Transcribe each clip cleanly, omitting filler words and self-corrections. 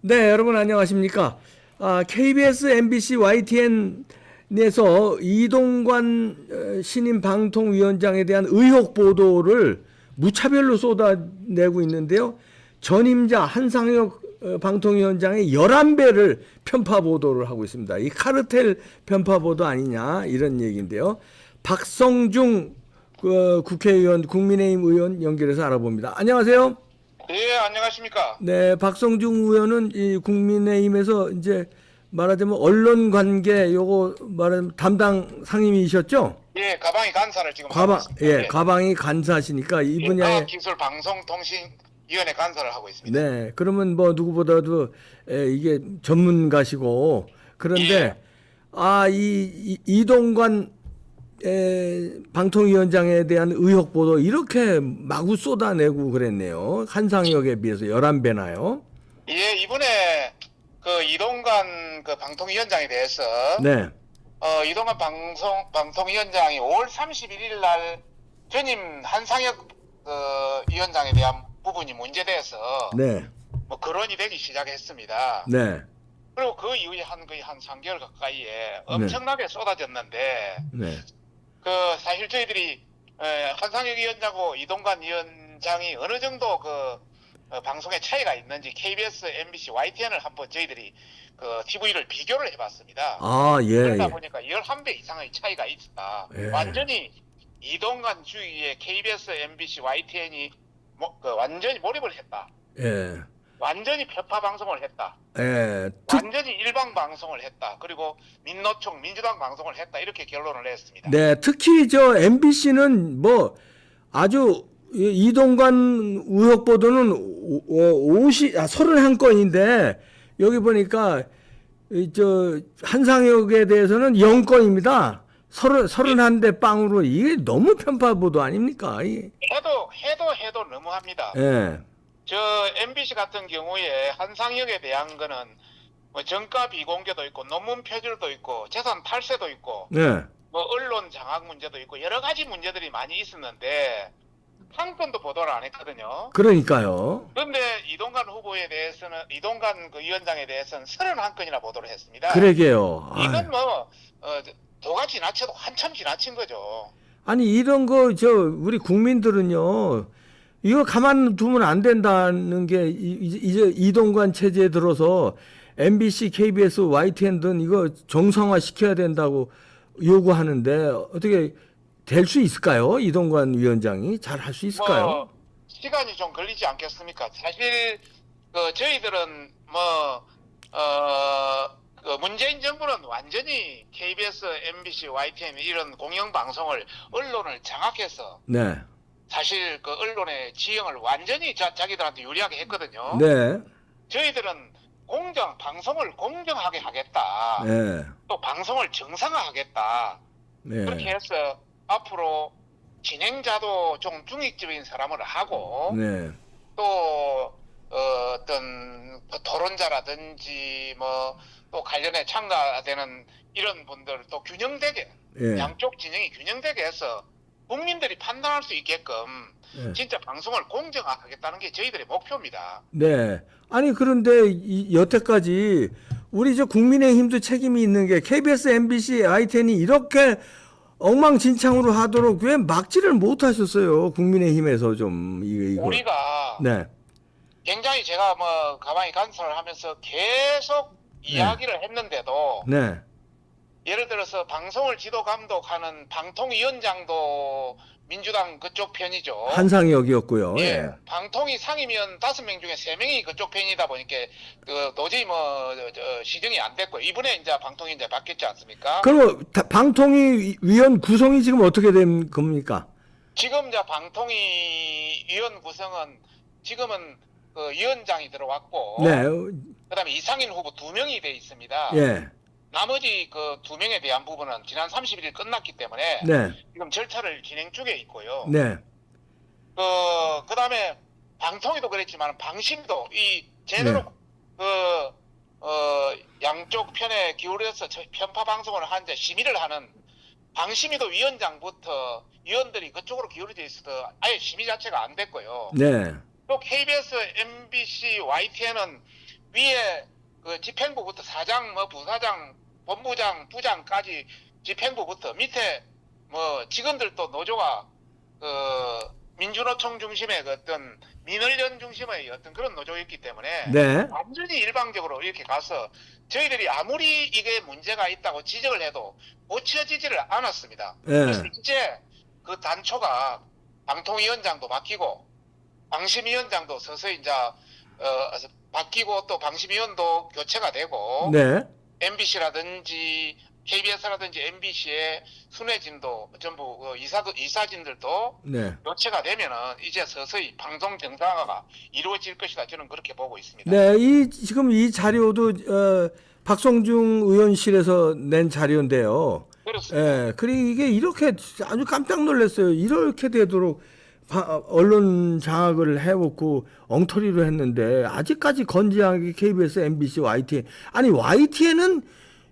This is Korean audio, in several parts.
네, 여러분 안녕하십니까? KBS, MBC, YTN에서 이동관 신임 방통위원장에 대한 의혹 보도를 무차별로 쏟아내고 있는데요. 전임자 한상혁 방통위원장의 11배를 편파 보도를 하고 있습니다. 이 카르텔 편파 보도 아니냐 이런 얘기인데요. 박성중 국회의원, 국민의힘 의원 연결해서 알아봅니다. 안녕하세요. 예, 안녕하십니까. 네, 박성중 의원은 이 국민의힘에서 이제 말하자면 언론 관계 요거 말하자면 담당 상임이셨죠? 예, 가방이 간사를 지금 하고 있습니다. 예, 가방이 간사시니까 이 예, 분야에 과학기술방송통신위원회 간사를 하고 있습니다. 네, 그러면 뭐 누구보다도 이게 전문가시고 그런데 예, 이동관 방통위원장에 대한 의혹 보도 이렇게 마구 쏟아내고 그랬네요. 한상혁에 비해서 11배나요. 예, 이번에 그 이동관 그 방통위원장에 대해서 네. 이동관 방통위원장이 5월 31일 날 전임 한상혁 위원장에 대한 부분이 문제돼서 네. 뭐 거론이 되기 시작했습니다. 네. 그리고 그 이후에 거의 한 3개월 가까이에 엄청나게 쏟아졌는데 네. 그 사실 저희들이 한상혁 위원장하고 이동관 위원장이 어느 정도 방송의 차이가 있는지 KBS, MBC, YTN을 한번 저희들이 그 TV를 비교를 해봤습니다. 예, 그러다 예. 보니까 11배 이상의 차이가 있다. 예. 완전히 이동관 주위에 KBS, MBC, YTN이 완전히 몰입을 했다. 예. 완전히 편파 방송을 했다. 예. 완전히 일방 방송을 했다. 그리고 민노총 민주당 방송을 했다. 이렇게 결론을 냈습니다. 네, 특히 저 MBC는 뭐 아주 이동관 의혹 보도는 31건인데 여기 보니까 저 한상혁에 대해서는 0건입니다. 31대 빵으로 이게 너무 편파 보도 아닙니까? 해도 너무합니다. 예. 저 MBC 같은 경우에 한상혁에 대한 거는 뭐 정가 비공개도 있고 논문 표절도 있고 재산 탈세도 있고 네. 뭐 언론 장악 문제도 있고 여러 가지 문제들이 많이 있었는데 한 건도 보도를 안 했거든요. 그러니까요. 그런데 이동관 후보에 대해서는 이동관 그 위원장에 대해서는 31건이나 보도를 했습니다. 그러게요. 이건 뭐 도가 지나쳐도 한참 지나친 거죠. 아니 이런 거 우리 국민들은요. 이거 가만 두면 안 된다는 게 이제 이동관 체제에 들어서 MBC, KBS, YTN 등 이거 정상화 시켜야 된다고 요구하는데 어떻게 될 수 있을까요? 이동관 위원장이 잘 할 수 있을까요? 뭐 시간이 좀 걸리지 않겠습니까? 사실 저희들은 그 문재인 정부는 완전히 KBS, MBC, YTN 이런 공영 방송을 언론을 장악해서 네. 사실 그 언론의 지형을 완전히 자기들한테 유리하게 했거든요. 네. 저희들은 방송을 공정하게 하겠다. 네. 또 방송을 정상화하겠다. 그렇게 네. 해서 앞으로 진행자도 좀 중립적인 사람을 하고 네. 또 어떤 토론자라든지 뭐 또 관련해 참가되는 이런 분들 또 균형되게 예. 양쪽 진영이 균형되게 해서 국민들이 판단할 수 있게끔 네. 진짜 방송을 공정화하겠다는 게 저희들의 목표입니다. 네. 아니 그런데 여태까지 우리 국민의힘도 책임이 있는 게 KBS, MBC, ITN이 이렇게 엉망진창으로 하도록 왜 막지를 못하셨어요? 국민의힘에서 좀 이거. 우리가 네. 굉장히 제가 뭐 가만히 간섭을 하면서 계속 이야기를 했는데도 네. 예를 들어서 방송을 지도 감독하는 방통위원장도 민주당 그쪽 편이죠. 한상혁이었고요. 예. 예. 방통위 상임위원 5명 중에 3명이 그쪽 편이다 보니까 도저히 시정이 안 됐고 이번에 이제 방통위 이제 바뀌었지 않습니까? 그럼 방통위 위원 구성이 지금 어떻게 된 겁니까? 지금 이제 방통위 위원 구성은 지금은 그 위원장이 들어왔고 네. 그다음에 이상인 후보 2명이 돼 있습니다. 예. 나머지 그 2명에 대한 부분은 지난 31일 끝났기 때문에 네. 지금 절차를 진행 중에 있고요. 네. 그다음에 방통위도 그랬지만 방심도 이 제대로 양쪽 편에 기울여서 편파 방송을 하는데 심의를 하는 방심위도 위원장부터 위원들이 그쪽으로 기울어져 있어도 아예 심의 자체가 안 됐고요. 네. 또 KBS, MBC, YTN은 위에 그 집행부부터 사장, 뭐 부사장, 본부장, 부장까지 집행부부터 밑에 뭐 직원들도 노조가 그 민주노총 중심의 그 어떤 민원련 중심의 어떤 그런 노조였기 때문에 네. 완전히 일방적으로 이렇게 가서 저희들이 아무리 이게 문제가 있다고 지적을 해도 고쳐지지를 않았습니다. 예. 그래서 이제 그 단초가 방통위원장도 바뀌고 방심위원장도 서서히 이제 바뀌고 또 방심위원도 교체가 되고 네. MBC라든지 KBS라든지 MBC의 순회진도 전부 이사진들도 네. 교체가 되면은 이제 서서히 방송 정상화가 이루어질 것이다. 저는 그렇게 보고 있습니다. 네, 지금 이 자료도 박성중 의원실에서 낸 자료인데요. 그렇습니다. 예, 그리고 이게 이렇게 아주 깜짝 놀랐어요. 이렇게 되도록 언론 장악을 해놓고 엉터리로 했는데 아직까지 건재하게 KBS, MBC, YTN 아니 YTN은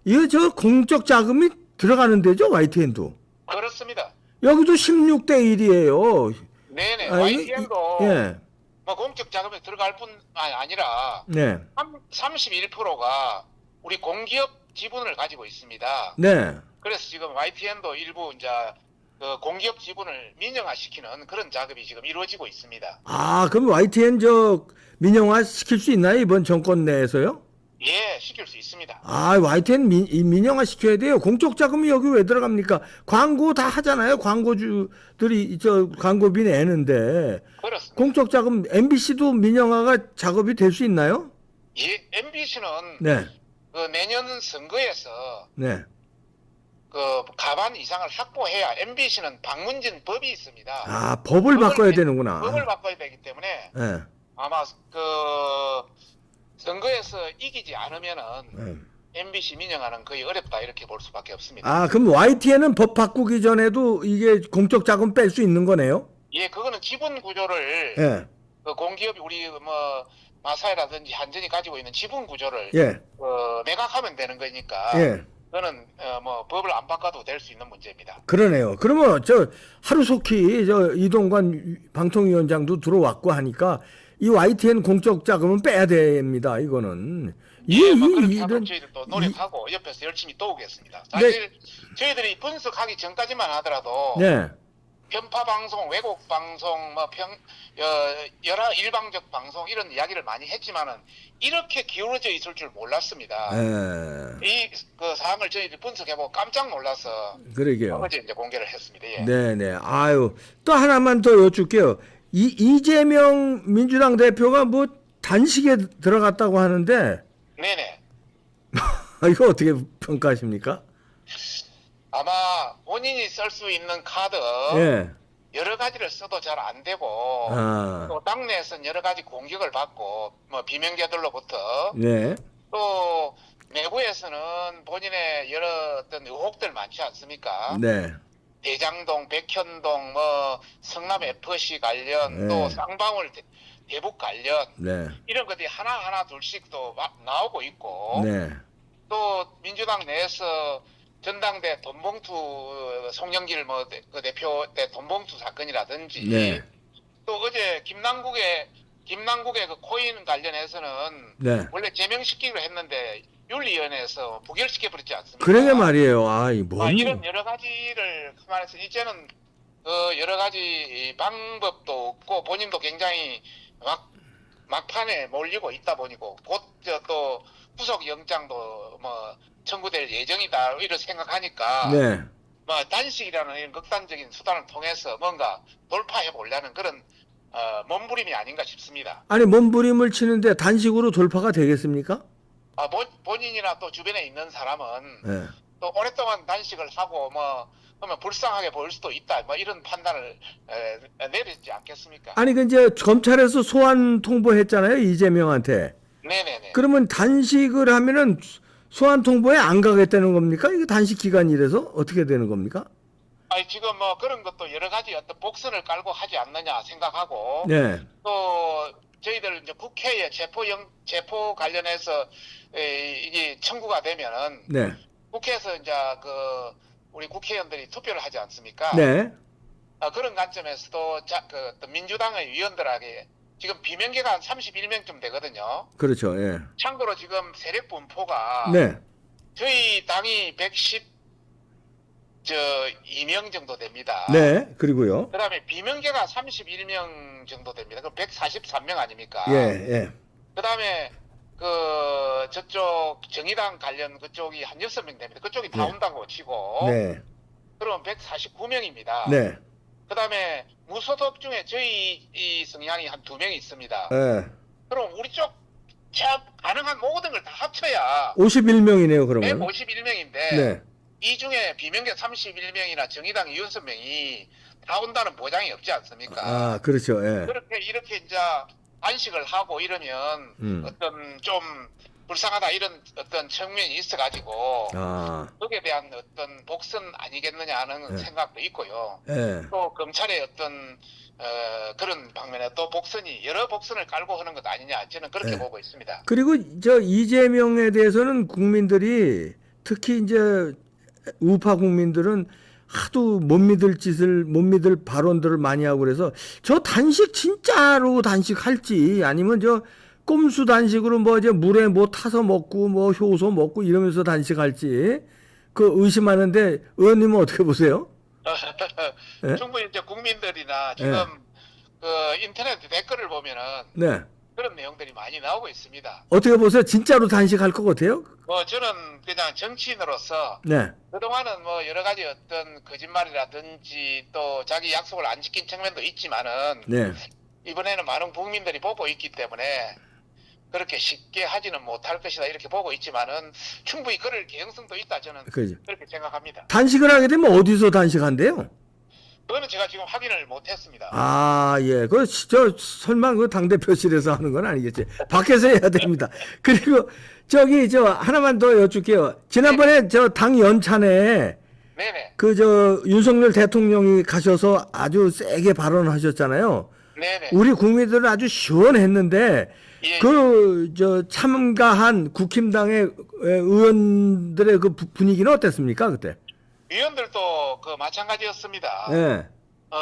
이거 저 공적 자금이 들어가는 데죠, YTN도. 그렇습니다. 여기도 16대 1이에요. 네네. 아, YTN도 예, 뭐 공적 자금이 들어갈 뿐 아니라 네, 31%가 우리 공기업 지분을 가지고 있습니다. 네. 그래서 지금 YTN도 일부 이제 그 공기업 지분을 민영화시키는 그런 작업이 지금 이루어지고 있습니다. 아, 그럼 YTN 저 민영화 시킬 수 있나요, 이번 정권 내에서요? 예, 시킬 수 있습니다. 아, YTN 민영화 시켜야 돼요. 공적 자금이 여기 왜 들어갑니까? 광고 다 하잖아요. 광고주들이 저 광고비 내는데 그렇습니다. 공적 자금 MBC도 민영화가 작업이 될 수 있나요? 예, MBC는 네, 그 내년 선거에서 네. 그 가반 이상을 확보해야 MBC는 방문진 법이 있습니다. 아, 법을 바꿔야 되는구나. 법을 바꿔야 되기 때문에 네, 아마 그 선거에서 이기지 않으면은 네. MBC 민영화는 거의 어렵다 이렇게 볼 수밖에 없습니다. 아, 그럼 YTN은 법 바꾸기 전에도 이게 공적 자금 뺄 수 있는 거네요? 예, 그거는 지분 구조를 예, 그 공기업이 우리 뭐 마사회라든지 한전이 가지고 있는 지분 구조를 예, 매각하면 되는 거니까 예. 그거는 뭐 법을 안 바꿔도 될 수 있는 문제입니다. 그러네요. 그러면 저 하루속히 저 이동관 방통위원장도 들어왔고 하니까 이 YTN 공적 자금은 빼야 됩니다. 이거는 예, 뭐 그렇게 하도록 저희들도 노력하고 옆에서 열심히 도우겠습니다. 사실 저희들이 분석하기 전까지만 하더라도 네, 편파 방송, 왜곡 방송, 뭐 여러 일방적 방송 이런 이야기를 많이 했지만은 이렇게 기울어져 있을 줄 몰랐습니다. 예, 이 그 사항을 저희들이 분석해보고 깜짝 놀라서 그러게요. 어제 이제 공개를 했습니다. 예. 네, 네. 아유, 또 하나만 더 여쭐게요. 이재명 민주당 대표가 뭐 단식에 들어갔다고 하는데 네네. 이거 어떻게 평가하십니까? 아마 본인이 쓸 수 있는 카드 예. 여러 가지를 써도 잘 안 되고 아, 또 당내에서는 여러 가지 공격을 받고 뭐 비명계들로부터 네, 또 내부에서는 본인의 여러 어떤 의혹들 많지 않습니까? 네, 대장동, 백현동, 뭐 성남 FC 관련 또 네. 쌍방울 대북 관련 네, 이런 것들이 하나 둘씩 또 나오고 있고 네, 또 민주당 내에서 전당대 돈봉투 송영길 뭐 그 대표 때 돈봉투 사건이라든지 네, 또 어제 김남국의 그 코인 관련해서는 네. 원래 제명시키기로 했는데 윤리위원회에서 부결시켜 버렸지 않습니까? 그러게 말이에요. 아, 이 뭔? 이런 여러 가지를 말해서 이제는 그 여러 가지 방법도 없고 본인도 굉장히 막판에 몰리고 있다 보니고 곧 또 구속 영장도 뭐 청구될 예정이다 이렇게 생각하니까 네. 뭐 단식이라는 이런 극단적인 수단을 통해서 뭔가 돌파해 보려는 그런 몸부림이 아닌가 싶습니다. 아니 몸부림을 치는데 단식으로 돌파가 되겠습니까? 본인이나 또 주변에 있는 사람은 네. 또 오랫동안 단식을 하고 뭐 그러면 불쌍하게 보일 수도 있다 뭐 이런 판단을 내리지 않겠습니까? 아니 그 이제 검찰에서 소환 통보했잖아요, 이재명한테. 네네네. 그러면 단식을 하면은 소환 통보에 안 가겠다는 겁니까? 이거 단식 기간이라서 어떻게 되는 겁니까? 아니 지금 뭐 그런 것도 여러 가지 어떤 복선을 깔고 하지 않느냐 생각하고 네. 또 저희들 이제 국회에 체포 관련해서 이게 청구가 되면은 네. 국회에서 이제 그 우리 국회의원들이 투표를 하지 않습니까? 네. 그런 관점에서도 또 민주당의 위원들에게 지금 비명계가 한 31명쯤 되거든요. 그렇죠. 예. 참고로 지금 세력 분포가 네. 저희 당이 112명 정도 됩니다. 네. 그리고요. 그다음에 비명계가 31명 정도 됩니다. 그럼 143명 아닙니까? 예, 예. 그다음에 저쪽 정의당 관련 그쪽이 한 6명 됩니다. 그쪽이 다 네. 온다고 치고 네. 그럼 149명입니다. 네. 그다음에 무소속 중에 저희 이 성향이 한 2명 있습니다. 예. 그럼 우리 쪽 가능한 모든 걸 다 합쳐야 51명이네요, 그러면. 151명인데 네. 이 중에 비명계 31명이나 정의당 6명이 다 온다는 보장이 없지 않습니까? 아, 그렇죠. 예. 이렇게 이제 안식을 하고 이러면 어떤 좀 불쌍하다 이런 어떤 측면이 있어가지고 아, 거기에 대한 어떤 복선 아니겠느냐 하는 네. 생각도 있고요. 예. 또 검찰의 어떤 그런 방면에 또 여러 복선을 깔고 하는 것 아니냐 저는 그렇게 네. 보고 있습니다. 그리고 저 이재명에 대해서는 국민들이 특히 이제 우파 국민들은 하도 못 믿을 발언들을 많이 하고 그래서 저 단식 진짜로 단식할지 아니면 저 꼼수 단식으로 뭐 이제 물에 뭐 타서 먹고 뭐 효소 먹고 이러면서 단식할지 그 의심하는데 의원님은 어떻게 보세요? 예? 충분히 이제 국민들이나 지금 그 인터넷 댓글을 보면은 네. 그런 내용들이 많이 나오고 있습니다. 어떻게 보세요? 진짜로 단식할 것 같아요? 저는 그냥 정치인으로서 네. 그동안은 뭐 여러 가지 어떤 거짓말이라든지 또 자기 약속을 안 지킨 측면도 있지만은 네. 이번에는 많은 국민들이 보고 있기 때문에 그렇게 쉽게 하지는 못할 것이다 이렇게 보고 있지만은 충분히 그럴 개연성도 있다 저는 그죠. 그렇게 생각합니다. 단식을 하게 되면 어디서 단식한대요? 그거는 제가 지금 확인을 못했습니다. 아, 예. 저 설마 그 당대표실에서 하는 건 아니겠지. 밖에서 해야 됩니다. 그리고 저 하나만 더 여쭐게요. 지난번에 저 당 연찬에 네네. 윤석열 대통령이 가셔서 아주 세게 발언하셨잖아요. 네네. 우리 국민들은 아주 시원했는데 예. 참가한 국힘당의 의원들의 그 분위기는 어땠습니까, 그때? 위원들도 그 마찬가지였습니다. 네.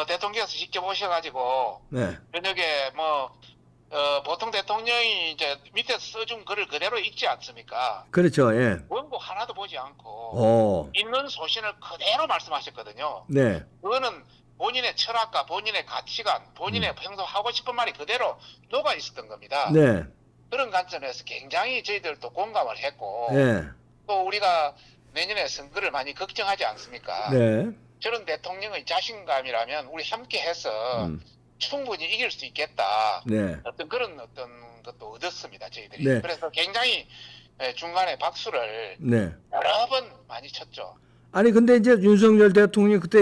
대통령께서 직접 오셔가지고 네. 저녁에 보통 대통령이 이제 밑에 써준 글을 그대로 읽지 않습니까? 그렇죠. 예. 원고 하나도 보지 않고 어. 있는 소신을 그대로 말씀하셨거든요. 네. 그거는 본인의 철학과 본인의 가치관, 본인의 평소 하고 싶은 말이 그대로 녹아 있었던 겁니다. 네. 그런 관점에서 굉장히 저희들도 공감을 했고 네. 또 우리가 내년에 선거를 많이 걱정하지 않습니까? 네. 저런 대통령의 자신감이라면 우리 함께 해서 음. 충분히 이길 수 있겠다. 네. 어떤 것도 얻었습니다, 저희들이. 네. 그래서 굉장히 중간에 박수를 네. 여러 번 많이 쳤죠. 아니 근데 이제 윤석열 대통령이 그때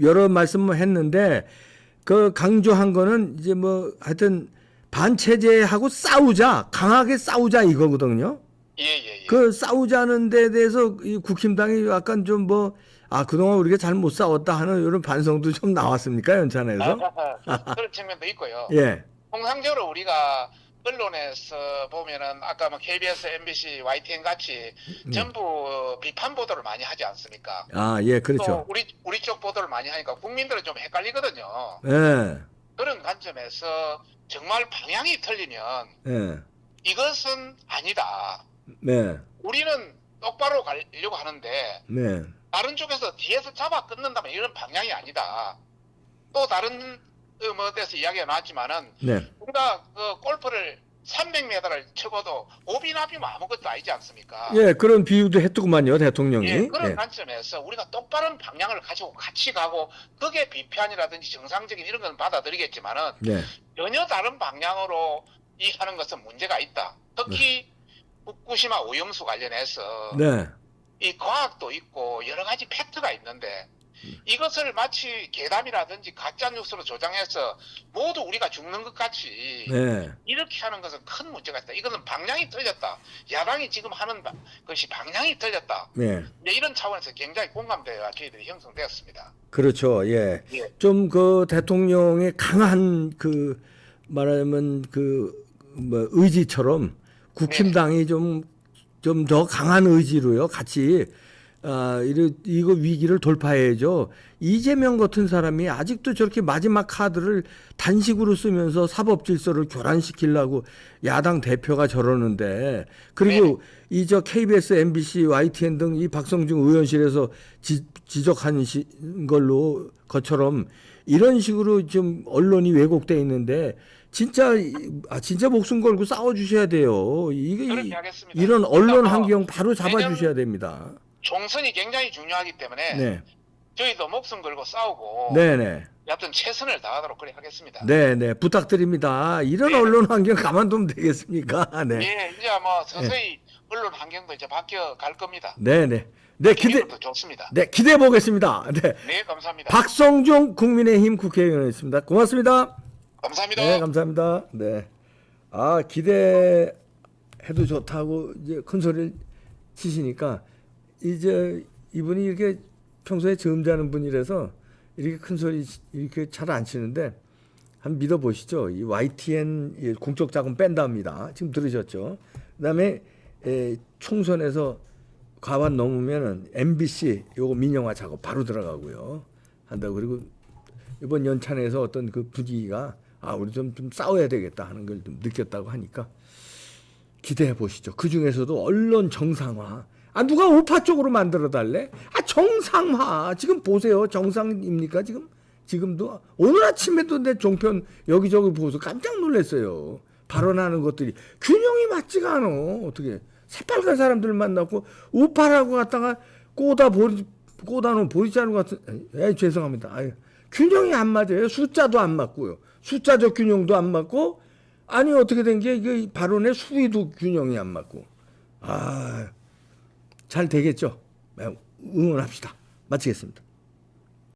여러 말씀을 했는데 그 강조한 거는 이제 뭐 하여튼 반체제하고 강하게 싸우자 이거거든요. 예. 그 싸우자는 데 대해서 이 국힘당이 약간 좀 그동안 우리가 잘 못 싸웠다 하는 이런 반성도 좀 나왔습니까, 연찬에서? 그런 측면도 있고요. 예. 통상적으로 우리가 언론에서 보면은 아까 뭐 KBS, MBC, YTN 같이 전부 비판 보도를 많이 하지 않습니까? 아, 예, 또 그렇죠. 우리 쪽 보도를 많이 하니까 국민들은 좀 헷갈리거든요. 예. 그런 관점에서 정말 방향이 틀리면 예. 이것은 아니다. 네. 우리는 똑바로 가려고 하는데 네. 다른 쪽에서 뒤에서 잡아 끊는다면 이런 방향이 아니다. 또 다른 데서 이야기가 나왔지만은 네. 우리가 그 골프를 300m를 쳐고도 오비나비면 아무것도 아니지 않습니까? 예, 그런 비유도 했더구만요, 대통령이. 예, 그런 예. 관점에서 우리가 똑바른 방향을 가지고 같이 가고 그게 비판이라든지 정상적인 이런 건 받아들이겠지만은 네. 전혀 다른 방향으로 이 하는 것은 문제가 있다. 특히 후쿠시마 오염수 관련해서 네. 이 과학도 있고 여러 가지 팩트가 있는데 이것을 마치 괴담이라든지 가짜 뉴스로 조장해서 모두 우리가 죽는 것 같이 네. 이렇게 하는 것은 큰 문제가 있다. 이것은 방향이 틀렸다. 야당이 지금 하는 것이 방향이 틀렸다. 네. 이제 이런 차원에서 굉장히 공감대가 저희들이 형성되었습니다. 그렇죠. 예. 예. 좀 그 대통령의 강한 말하면 의지처럼 국힘당이 좀 더 강한 의지로요. 같이 이거 위기를 돌파해야죠. 이재명 같은 사람이 아직도 저렇게 마지막 카드를 단식으로 쓰면서 사법 질서를 교란시키려고 야당 대표가 저러는데, 그리고 이 저 KBS, MBC, YTN 등 이 박성중 의원실에서 지적한 걸로 것처럼 이런 식으로 좀 언론이 왜곡돼 있는데 진짜 목숨 걸고 싸워 주셔야 돼요. 그렇게 하겠습니다. 이런 언론 일단 뭐 환경 바로 잡아 주셔야 됩니다. 총선이 굉장히 중요하기 때문에 네. 저희도 목숨 걸고 싸우고 네네. 여하튼 최선을 다하도록 그래 하겠습니다. 네네. 부탁드립니다. 이런 네. 언론 환경 가만두면 되겠습니까? 네. 예, 이제 뭐 서서히 언론 환경도 이제 바뀌어 갈 겁니다. 네네. 네, 기대도 좋습니다. 네, 기대해 보겠습니다. 네. 네, 감사합니다. 박성중 국민의힘 국회의원이었습니다. 고맙습니다. 감사합니다. 네, 감사합니다. 네. 기대해도 좋다고 이제 큰 소리를 치시니까 이제 이분이 이렇게 평소에 점잖은 분이라서 이렇게 큰 소리 이렇게 잘 안 치는데 한번 믿어 보시죠. 이 YTN 공적 자금 뺀답니다. 지금 들으셨죠? 그다음에 총선에서 과반 넘으면은 MBC 요거 민영화 작업 바로 들어가고요. 한다고. 그리고 이번 연찬에서 어떤 그 분위기가 우리 좀 싸워야 되겠다 하는 걸 좀 느꼈다고 하니까 기대해 보시죠. 그 중에서도 언론 정상화. 누가 우파 쪽으로 만들어 달래? 정상화. 지금 보세요. 정상입니까? 지금도 오늘 아침에도 내 종편 여기저기 보고서 깜짝 놀랐어요. 발언하는 것들이 균형이 맞지가 않아. 어떻게 새빨간 사람들 만나고 우파라고 갖다가 꼬다놓은 보리자루 같은. 죄송합니다. 균형이 안 맞아요. 숫자도 안 맞고요. 숫자적 균형도 안 맞고, 어떻게 된 게 이게 발언의 수위도 균형이 안 맞고. 잘 되겠죠. 응원합시다. 마치겠습니다.